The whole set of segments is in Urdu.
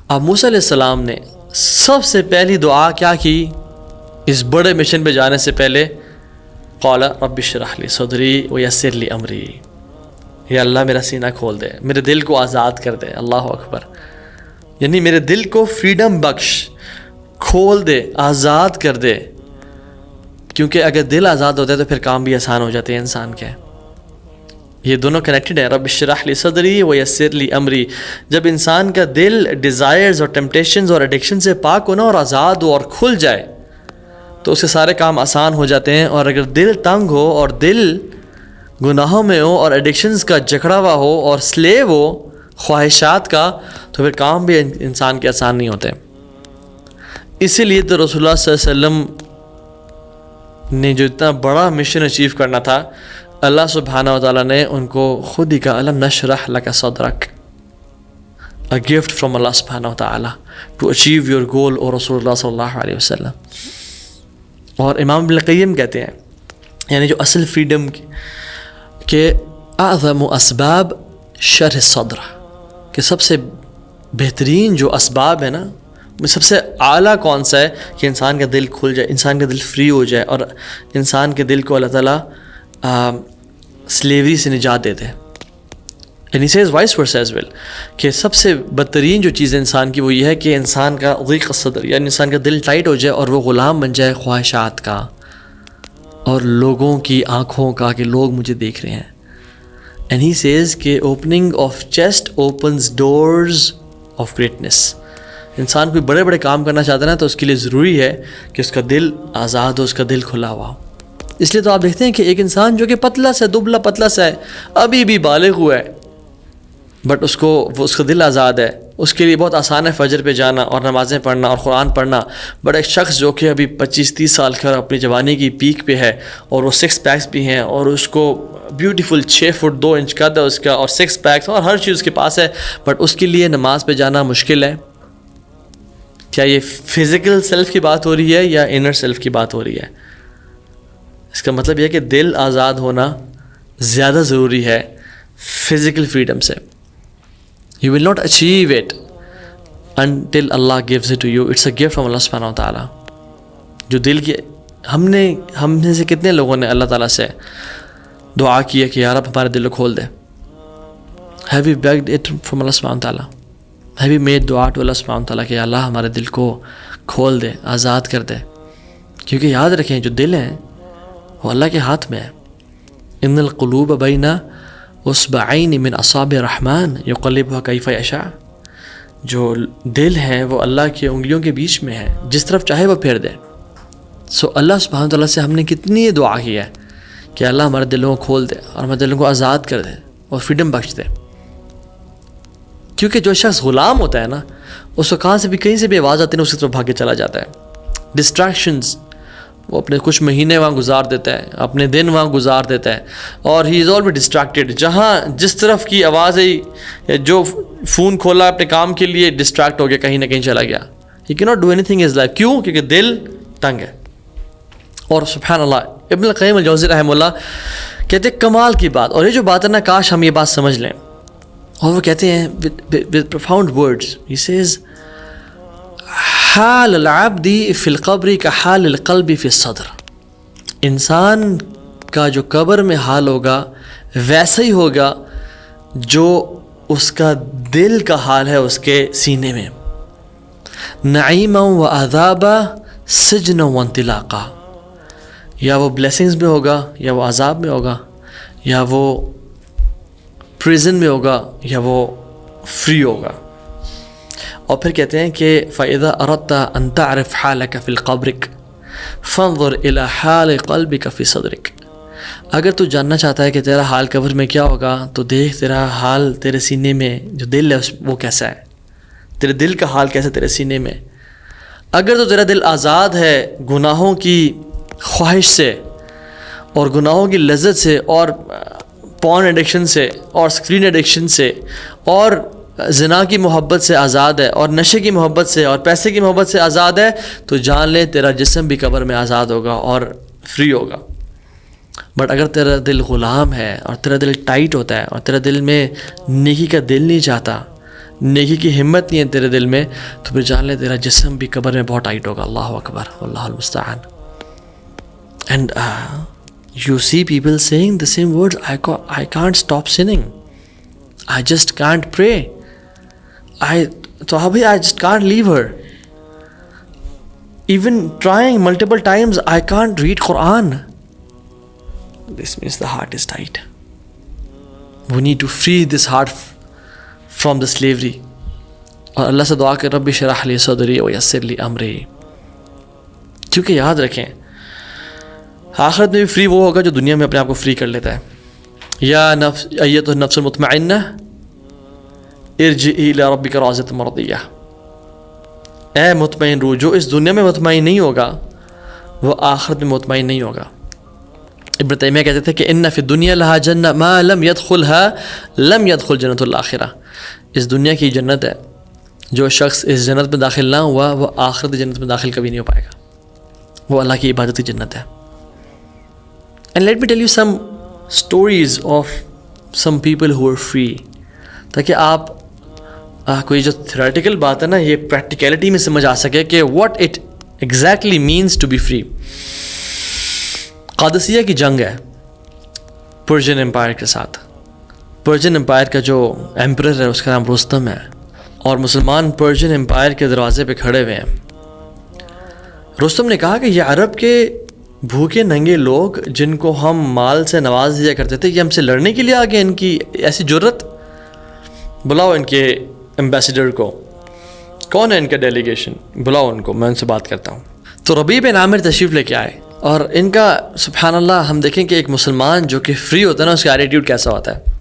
اب موسیٰ علیہ السلام نے سب سے پہلی دعا کیا کی اس بڑے مشن پہ جانے سے پہلے؟ قال رب اشرح لی صدری ویسر لی امری، یا اللہ میرا سینہ کھول دے، میرے دل کو آزاد کر دے. اللہ اکبر، یعنی میرے دل کو فریڈم بخش، کھول دے، آزاد کر دے. کیونکہ اگر دل آزاد ہوتا ہے تو پھر کام بھی آسان ہو جاتے ہیں انسان کے. یہ دونوں کنیکٹڈ ہیں، رب اشرح لی صدری ویسر لی امری. جب انسان کا دل ڈیزائرز اور ٹیمپٹیشنز اور ایڈکشن سے پاک ہو نا، اور آزاد ہو اور کھل جائے، تو اس کے سارے کام آسان ہو جاتے ہیں. اور اگر دل تنگ ہو اور دل گناہوں میں ہو اور ایڈکشنز کا جکڑا ہوا ہو اور سلیو ہو خواہشات کا، تو پھر کام بھی انسان کے آسان نہیں ہوتے. اسی لیے تو رسول اللہ صلی اللہ علیہ وسلم نے جو اتنا بڑا مشن اچیو کرنا تھا، اللہ سبحانہ و تعالیٰ نے ان کو خود ہی کہا الم نشرح لک صدرک، a gift from Allah subhanahu wa ta'ala to achieve your goal or رسول اللہ صلی اللہ علیہ وسلم. اور امام ابن القیم کہتے ہیں، یعنی جو اصل فریڈم کے اعظم اسباب شرح الصدر، کہ سب سے بہترین جو اسباب ہے نا، سب سے اعلیٰ کون سا ہے؟ کہ انسان کا دل کھل جائے، انسان کا دل فری ہو جائے، اور انسان کے دل کو اللہ تعالیٰ سلیوری سے نجات دیتے ہیں. And he says vice versa as well, کہ سب سے بدترین جو چیز انسان کی وہ یہ ہے کہ انسان کا ضیق الصدر، یعنی انسان کا دل ٹائٹ ہو جائے اور وہ غلام بن جائے خواہشات کا اور لوگوں کی آنکھوں کا، کہ لوگ مجھے دیکھ رہے ہیں. اینڈ ہی سیز کہ opening of chest opens doors of greatness. انسان کوئی بڑے بڑے کام کرنا چاہتا ہے نا، تو اس کے لیے ضروری ہے کہ اس کا دل آزاد ہو، اس کا دل کھلا ہوا ہو. اس لیے تو آپ دیکھتے ہیں کہ ایک انسان جو کہ پتلا سا، دبلا پتلا سا ہے، ابھی بھی بالغ ہوا ہے، بٹ اس کا دل آزاد ہے، اس کے لیے بہت آسان ہے فجر پہ جانا اور نمازیں پڑھنا اور قرآن پڑھنا. بٹ ایک شخص جو کہ ابھی 25-30 سال کا اپنی جوانی کی پیک پہ ہے، اور وہ 6 پیکس بھی ہیں، اور اس کو بیوٹیفل 6 فٹ 2 انچ قد ہے اس کا، اور 6 پیکس اور ہر چیز اس کے پاس ہے، بٹ اس کے لیے نماز پہ جانا مشکل ہے. کیا یہ فزیکل سیلف کی بات ہو رہی ہے یا انر سیلف کی بات ہو رہی ہے؟ اس کا مطلب یہ ہے کہ دل آزاد ہونا زیادہ ضروری ہے فزیکل فریڈم سے. You will not achieve it until Allah gives it to you. It's a gift from Allah subhanahu wa ta'ala. جو دل کی ہم نے سے کتنے لوگوں نے اللہ تعالیٰ سے دعا کی ہے کہ یا رب ہمارے دل کو کھول دے؟ Have you begged it from Allah subhanahu wa ta'ala? Have you made دعا to Allah subhanahu wa ta'ala کہ اللہ ہمارے دل کو کھول دے، آزاد کر دے؟ کیونکہ یاد رکھیں جو دل ہیں وہ اللہ کے ہاتھ میں ہے. ان القلوب بین اصبعین من اصابع الرحمن یقلبها کیف یشاء. جو دل ہیں وہ اللہ کی انگلیوں کے بیچ میں ہے، جس طرف چاہے وہ پھیر دے. سو اللہ سبحانہ وتعالیٰ سے ہم نے کتنی دعا کی ہے کہ اللہ ہمارے دلوں کو کھول دے اور ہمارے دلوں کو آزاد کر دے اور فریڈم بخش دے. کیونکہ جو شخص غلام ہوتا ہے نا، اس کو کہیں سے بھی آواز آتی ہے، اس کی طرف بھاگ کے چلا جاتا ہے. ڈسٹریکشنز، وہ اپنے کچھ مہینے وہاں گزار دیتا ہے، اپنے دن وہاں گزار دیتا ہے، اور ہی از آلویز ڈسٹریکٹیڈ. جہاں جس طرف کی آواز آئی، جو فون کھولا اپنے کام کے لیے، ڈسٹریکٹ ہو گیا، کہیں نہ کہیں چلا گیا. ہی کی not do any thing is life. کیوں؟ کیونکہ دل تنگ ہے. اور سبحان اللہ، ابن القیم الجوزی رحمہ اللہ کہتے ہیں کمال کی بات، اور یہ جو بات ہے نا، کاش ہم یہ بات سمجھ لیں. اور وہ کہتے ہیں with profound words, he says حال العبد فی القبر کا حال القلب فی الصدر. انسان کا جو قبر میں حال ہوگا ویسا ہی ہوگا جو اس کا دل کا حال ہے اس کے سینے میں. نعیما و عذابا سجن و انطلاقا. یا وہ بلیسنگز میں ہوگا، یا وہ عذاب میں ہوگا، یا وہ پریزن میں ہوگا، یا وہ فری ہوگا. اور پھر کہتے ہیں کہ فَإِذَا أَرَدْتَ أَن تَعْرِفْ حَالَكَ فِي الْقَبْرِ فَانظُرْ إِلَى حَالِ قَلْبِكَ فِي صَدْرِكَ. اگر تو جاننا چاہتا ہے کہ تیرا حال قبر میں کیا ہوگا، تو دیکھ تیرا حال تیرے سینے میں جو دل ہے وہ کیسا ہے، تیرے دل کا حال کیسا ہے تیرے سینے میں. اگر تو تیرا دل آزاد ہے گناہوں کی خواہش سے اور گناہوں کی لذت سے اور پورن ایڈکشن سے اور اسکرین ایڈکشن سے اور زنا کی محبت سے آزاد ہے اور نشے کی محبت سے اور پیسے کی محبت سے آزاد ہے، تو جان لے تیرا جسم بھی قبر میں آزاد ہوگا اور فری ہوگا. بٹ اگر تیرا دل غلام ہے اور تیرا دل ٹائٹ ہوتا ہے اور تیرا دل میں نیکی کا دل نہیں چاہتا، نیکی کی ہمت نہیں ہے تیرے دل میں تو پھر جان لے تیرا جسم بھی قبر میں بہت ٹائٹ ہوگا. اللہ اکبر واللہ المستعان. And you see people saying the same words, I can't stop sinning, I just can't pray, I just can't leave her, even trying multiple times I can't read Quran. This means the heart is tight. We need to free this heart from the slavery. اور اللہ سے دعا کر ربی شرح لی صدری ویسر لی امری. کیونکہ یاد رکھیں آخرت میں بھی فری وہ ہوگا جو دنیا میں اپنے آپ کو فری کر لیتا ہے. یا نفس ایتها النفس المطمئنہ ارجعی الی ربک راضیۃ مرضیہ. اے مطمئن روح جو اس دنیا میں مطمئن نہیں ہوگا وہ آخرت میں مطمئن نہیں ہوگا. ابن تیمیہ کہتے تھے کہ ان فی الدنیا لہا جنہ ما لم يدخلها لم يدخل جنت الآخرہ. اس دنیا کی جنت ہے، جو شخص اس جنت میں داخل نہ ہوا وہ آخرت جنت میں داخل کبھی نہیں ہو پائے گا. وہ اللہ کی عبادت کی جنت ہے. And let me tell you some stories of some people who are free, تاکہ آپ کوئی جو theoretical بات ہے نا یہ پریکٹیکلٹی میں سمجھ آ سکے کہ what it exactly means to be free. Qadisiyyah کی جنگ ہے پرشین امپائر کے ساتھ. پرشین امپائر کا جو ایمپرر ہے اس کا نام رستم ہے اور مسلمان پرشین امپائر کے دروازے پہ کھڑے ہوئے ہیں. رستم نے کہا کہ یہ عرب کے بھوکے ننگے لوگ جن کو ہم مال سے نواز دیا کرتے تھے یہ ہم سے لڑنے کے لیے آ گئے، ان کی ایسی جرت. بلاؤ ان کے ایمبیسیڈر کو. کون ہے ان کا ڈیلیگیشن؟ بلاؤ ان کو، میں ان سے بات کرتا ہوں. تو ربیع بن عامر تشریف لے کے آئے اور ان کا سبحان اللہ ہم دیکھیں کہ ایک مسلمان جو کہ فری ہوتا ہے نا اس کا ایٹیٹیوڈ کیسا ہوتا ہے.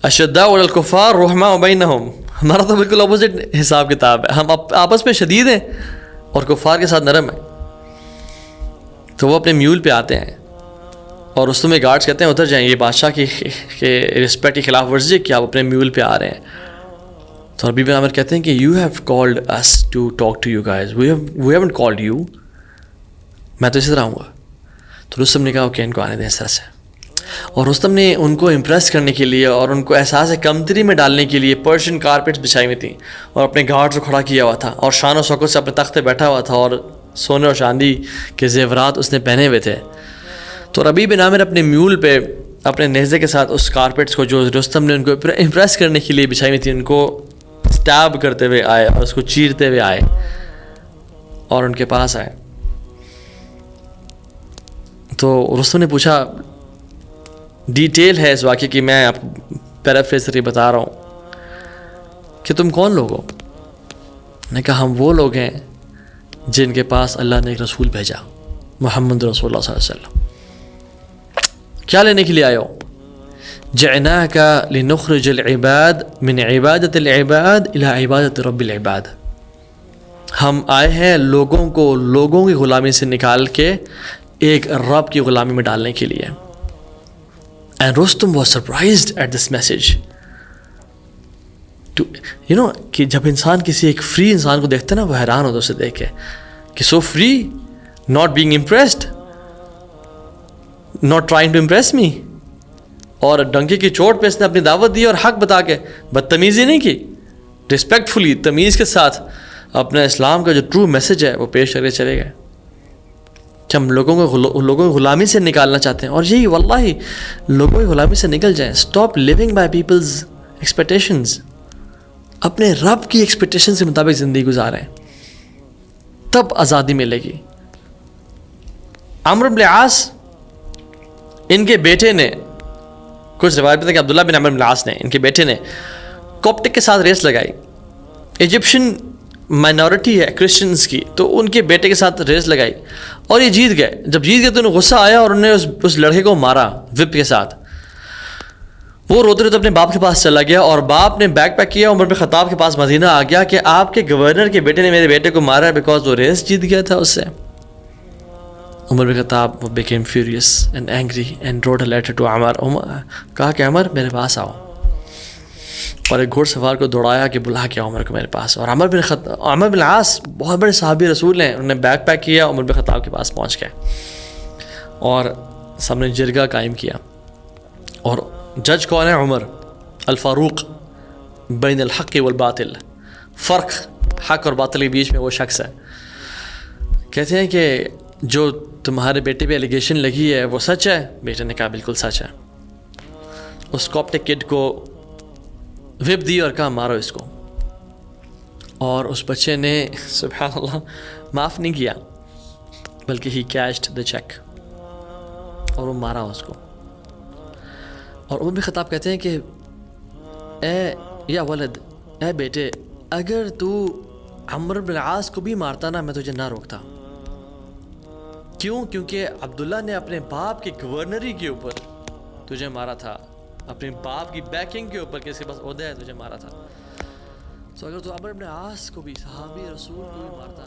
اشداء علی الکفار رحماء بینہم. ہمارا تو بالکل اپوزٹ حساب کتاب ہے، ہم آپس میں شدید ہیں اور کفار کے ساتھ نرم ہیں. تو وہ اپنے میول پہ آتے ہیں اور رستم میں گارڈز کہتے ہیں اتر جائیں، یہ بادشاہ کی رسپیکٹ کی خلاف ورزی ہے کہ آپ اپنے میول پہ آ رہے ہیں. تو ربیع بن عامر کہتے ہیں کہ you have called us to talk to you guys, we haven't called you. میں تو اسی طرح آؤں گا. تو رستم نے کہا اوکے ان کو آنے دیں اس طرح سے. اور رستم نے ان کو امپریس کرنے کے لیے اور ان کو احساس کمتری میں ڈالنے کے لیے پرشین کارپیٹس بچھائی ہوئی تھیں اور اپنے گارڈز کو کھڑا کیا ہوا تھا اور شان و شوکت سے اپنے تخت پہ بیٹھا ہوا تھا اور سونے اور چاندی کے زیورات اس نے پہنے ہوئے تھے. تو ربیع بن عامر اپنے میول پہ اپنے نیزے کے ساتھ اس کارپیٹس کو جو رستم نے ان کو امپریس کرنے کے لیے بچھائی ہوئی تھی ان کو سٹیب کرتے ہوئے آئے اور اس کو چیرتے ہوئے آئے اور ان کے پاس آئے. تو رستم نے پوچھا، ڈیٹیل ہے اس واقعے کی، میں آپ پیرافریز کر بتا رہا ہوں کہ تم کون لوگ ہو؟ نے کہا ہم وہ لوگ ہیں جن کے پاس اللہ نے ایک رسول بھیجا، محمد رسول اللہ صلی اللہ علیہ وسلم. کیا لینے کے لیے آئے ہو؟ جئناک لنخرج العباد من عبادت العباد الى عبادت رب العباد. ہم آئے ہیں لوگوں کی غلامی سے نکال کے ایک رب کی غلامی میں ڈالنے کے لیے. And Rustam was surprised at this message. کہ جب انسان کسی ایک فری انسان کو دیکھتا ہے نا وہ حیران ہوتا ہے اسے دیکھ کے کہ so free, not being impressed, not trying to impress me. اور ڈنکی کی چوٹ پہ اس نے اپنی دعوت دی اور حق بتا کے بدتمیزی نہیں کی، رسپیکٹفلی تمیز کے ساتھ اپنا اسلام کا جو ٹرو میسج ہے وہ پیش کر کے چلے گئے کہ ہم لوگوں کو غلامی سے نکالنا چاہتے ہیں. اور یہی واللہ لوگوں کی غلامی سے نکل جائیں. Stop living by people's expectations. اپنے رب کی ایکسپیکٹیشن کے مطابق زندگی گزاریں تب آزادی ملے گی. عمرو بن العاص ان کے بیٹے نے، کچھ روایت میں کہ عبداللہ بن عمرو بن العاص نے، ان کے بیٹے نے کوپٹک کے ساتھ ریس لگائی. ایجپشن مائنورٹی ہے کرسچنز کی، تو ان کے بیٹے کے ساتھ ریس لگائی اور یہ جیت گئے. جب جیت گئے تو انہیں غصہ آیا اور انہوں نے اس لڑکے کو مارا وپ کے ساتھ. وہ روتے روتے اپنے باپ کے پاس چلا گیا اور باپ نے بیک پیک کیا، عمر بن خطاب کے پاس مدینہ آ گیا کہ آپ کے گورنر کے بیٹے نے میرے بیٹے کو مارا ہے بیکاز وہ ریس جیت گیا تھا اس سے. عمر بن خطاب became furious and angry and wrote a letter to عمر. کہا کہ عمر میرے پاس آؤ، اور ایک گھوڑ سوار کو دوڑایا کہ بلا کے عمر کو میرے پاس. اور عمر بن العاص بہت بڑے صحابی رسول ہیں، انہوں نے بیک پیک کیا، عمر بن خطاب کے پاس پہنچ گئے اور سامنے جرگہ قائم کیا. اور جج کون ہے؟ عمر الفاروق بین الحق والباطل، فرق حق اور باطل کے بیچ میں وہ شخص ہے. کہتے ہیں کہ جو تمہارے بیٹے پہ ایلیگیشن لگی ہے وہ سچ ہے؟ بیٹے نے کہا بالکل سچ ہے. اس کاپٹک کڈ کو وپ دی اور کہا مارو اس کو. اور اس بچے نے سبحان اللہ معاف نہیں کیا، بلکہ ہی کیشڈ دا چیک، اور وہ مارا اس کو. اور وہ بھی خطاب کہتے ہیں کہ اے یا ولد، اے بیٹے، اگر تو عمرو بن العاص کو بھی مارتا نا میں تجھے نہ روکتا. کیوں؟ کیونکہ عبداللہ نے اپنے باپ کی گورنری کے اوپر تجھے مارا تھا، اپنے باپ کی بیکنگ کے اوپر، کس کے پاس عہدہ ہے، تجھے مارا تھا. تو اگر تو عمرو بن العاص کو بھی، صحابی رسول کو بھی مارتا